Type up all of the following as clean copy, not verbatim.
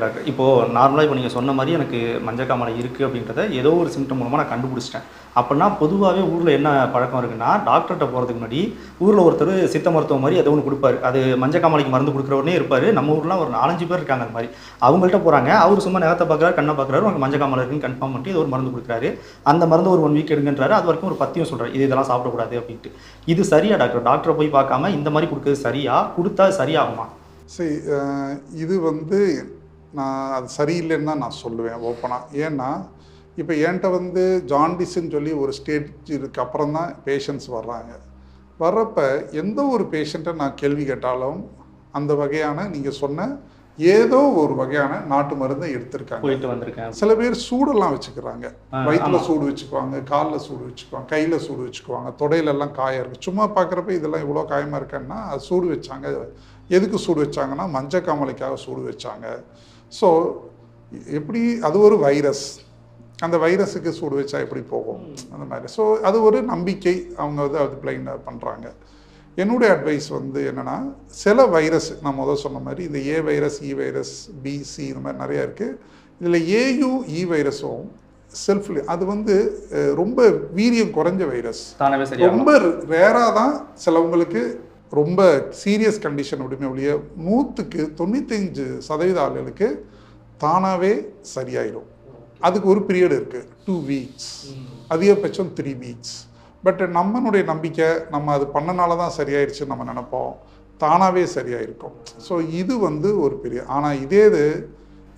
Doctor. இப்போது நார்மலா இப்போ நீங்க சொன்ன மாரி எனக்கு மஞ்சக்காமாலை இருக்கு அப்படின்றத ஏதோ ஒரு சிம்ப்டம் மூலமா நான் கண்டுபிடிச்சிட்டேன். அப்பன்னா பொதுவாவே ஊர்ல என்ன பழக்கம் இருக்குன்னா, டாக்டர்ட்ட போறதுக்கு முன்னாடி ஊர்ல ஒருத்தரு சித்த மருத்துவம் மாரி ஏதோ ஒண்ணு குடுப்பாரு. அது மஞ்சக்காமாலைக்கு மருந்து குடுக்குறவரே இருப்பாரு. நம்ம ஊர்லாம் ஒரு 4, 5 பேர் இருக்காங்க அந்த மாரி. அவங்கள்ட்ட போறாங்க. அவரு சும்மா நகத்த பார்க்குறாரு, கண்ண பார்க்குறாரு. உனக்கு மஞ்சக்காமாலை இருக்குன்னு கன்ஃபார்ம் பண்ணிட்டு ஏதோ ஒரு மருந்து குடுக்குறாரு. அந்த மருந்து ஒரு 1 வீக் எடுங்கன்றாரு. அது வரைக்கும் ஒரு பத்தியம் சொல்றாரு. இதெல்லாம் சாப்பிடக்கூடாது அப்படின்ட்டு. இது சரியா டாக்டர்? டாக்டர போய் பார்க்காம இந்த மாரி குடுக்குறது சரியா? குடுத்தா சரியாகுமா? சரி, இது வந்து நான் அது சரியில்லைன்னு தான் நான் சொல்லுவேன் ஓப்பனா. ஏன்னா, இப்போ என்ட்ட வந்து ஜாண்டிஸ்ன்னு சொல்லி ஒரு ஸ்டேஜுக்கு அப்புறம் தான் பேஷண்ட்ஸ் வர்றாங்க. வர்றப்ப எந்த ஒரு பேஷண்ட்டை நான் கேள்வி கேட்டாலும், அந்த வகையான நீங்க சொன்ன ஏதோ ஒரு வகையான நாட்டு மருந்தை எடுத்திருக்காங்க. போயிட்டு வந்திருக்கேன். சில பேர் சூடெல்லாம் வச்சுக்கிறாங்க. வயிற்றுல ஆமா. சூடு வச்சுக்குவாங்க, காலில் சூடு வச்சுக்குவாங்க, கையில் சூடு வச்சுக்குவாங்க, தொடையிலெல்லாம் காயம் இருக்குது. சும்மா பார்க்குறப்ப இதெல்லாம் இவ்வளோ காயமாக இருக்கேன்னா அது சூடு வச்சாங்க. எதுக்கு சூடு வச்சாங்கன்னா மஞ்சக்காமலைக்காக சூடு வச்சாங்க. ஸோ எப்படி அது ஒரு வைரஸ், அந்த வைரஸுக்கு சூடு வச்சா எப்படி போகும் அந்த மாதிரி. ஸோ அது ஒரு நம்பிக்கை, அவங்க வந்து அது பிளைண்டாக பண்ணுறாங்க. என்னுடைய அட்வைஸ் வந்து என்னென்னா, சில வைரஸ் நான் முதல் சொன்ன மாதிரி இந்த A virus, E virus, B C இந்த மாதிரி நிறையா இருக்குது. இதில் ஏயு இ வைரஸும் அது வந்து ரொம்ப வீரியம் குறைஞ்ச வைரஸ். ரொம்ப ரேராக தான் சிலவங்களுக்கு ரொம்ப சீரியஸ் கண்டிஷன் விடுமே ஒழிய 100க்கு 95% ஆளுகளுக்கு தானாகவே சரியாயிடும். அதுக்கு ஒரு பீரியட் இருக்குது, 2 வீக்ஸ், அதிகபட்சம் 3 வீக்ஸ். பட் நம்மளுடைய நம்பிக்கை, நம்ம அது பண்ணனால தான் சரியாயிருச்சுன்னு நம்ம நினைப்போம், தானாகவே சரியாயிருக்கும். ஸோ இது வந்து ஒரு பெரிய. ஆனால் இது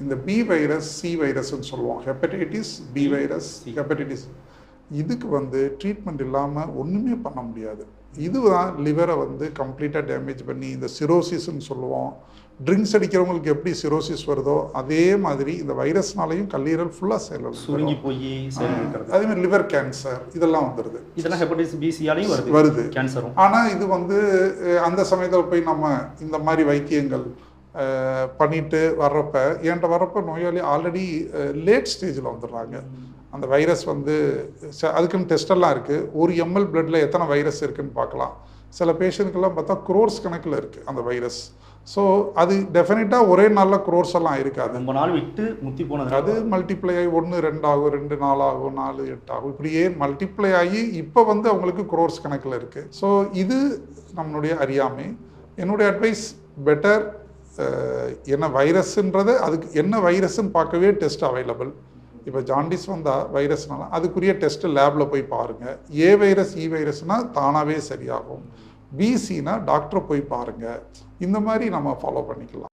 இந்த பி வைரஸ், சி வைரஸ்ன்னு சொல்லுவோம், ஹெப்படைட்டிஸ் பி வைரஸ், ஹெப்படைட்டிஸ், இதுக்கு வந்து ட்ரீட்மெண்ட் இல்லாமல் ஒன்றுமே பண்ண முடியாது. இதுதான் லிவரை வந்து கம்ப்ளீட்டாக டேமேஜ் பண்ணி இந்த சிரோசிஸ்ன்னு சொல்லுவோம். ட்ரிங்க்ஸ் அடிக்கிறவங்களுக்கு எப்படி சிரோசிஸ் வருதோ அதே மாதிரி இந்த வைரஸ்னாலையும் கல்லீரல் ஃபுல்லாக சுருங்கி போய் அதே மாதிரி லிவர் கேன்சர் இதெல்லாம் வந்துடுது. இதெல்லாம் ஹெப்படைட்டிஸ் பிசியாலையும் வருது கேன்சரும். ஆனால் இது வந்து அந்த சமயத்தில் போய் நம்ம இந்த மாதிரி வைத்தியங்கள் பண்ணிட்டு வர்றப்ப நோயாளி ஆல்ரெடி லேட் ஸ்டேஜில் வந்துடுறாங்க. அந்த வைரஸ் வந்து அதுக்குன்னு டெஸ்டெல்லாம் இருக்குது. ஒரு ml பிளட்டில் எத்தனை வைரஸ் இருக்குதுன்னு பார்க்கலாம். சில பேஷண்ட்டுக்கெல்லாம் பார்த்தா குரோர்ஸ் கணக்கில் இருக்குது அந்த வைரஸ். ஸோ அது டெஃபினட்டாக ஒரே நாளில் குரோர்ஸ் எல்லாம் இருக்காது. ரொம்ப நாள் விட்டு முத்தி போனது. அது மல்டிப்ளை ஆகி 1 2 ஆகும், 2 4 ஆகும், 4 8 ஆகும், இப்படியே மல்டிப்ளை ஆகி இப்போ வந்து அவங்களுக்கு குரோர்ஸ் கணக்கில் இருக்குது. ஸோ இது நம்மளுடைய அறியாமை. என்னுடைய அட்வைஸ் பெட்டர், என்ன வைரஸ்ன்றது, அதுக்கு என்ன வைரஸ்ன்னு பார்க்கவே டெஸ்ட் அவைலபிள். இப்போ ஜாண்டிஸ் வந்தால் வைரஸ்னால அதுக்குரிய டெஸ்ட்டு லேபில் போய் பாருங்கள். ஏ வைரஸ் இ வைரஸ்னால் தானாகவே சரியாகும். பிசினா டாக்டரை போய் பாருங்கள். இந்த மாதிரி நம்ம ஃபாலோ பண்ணிக்கலாம்.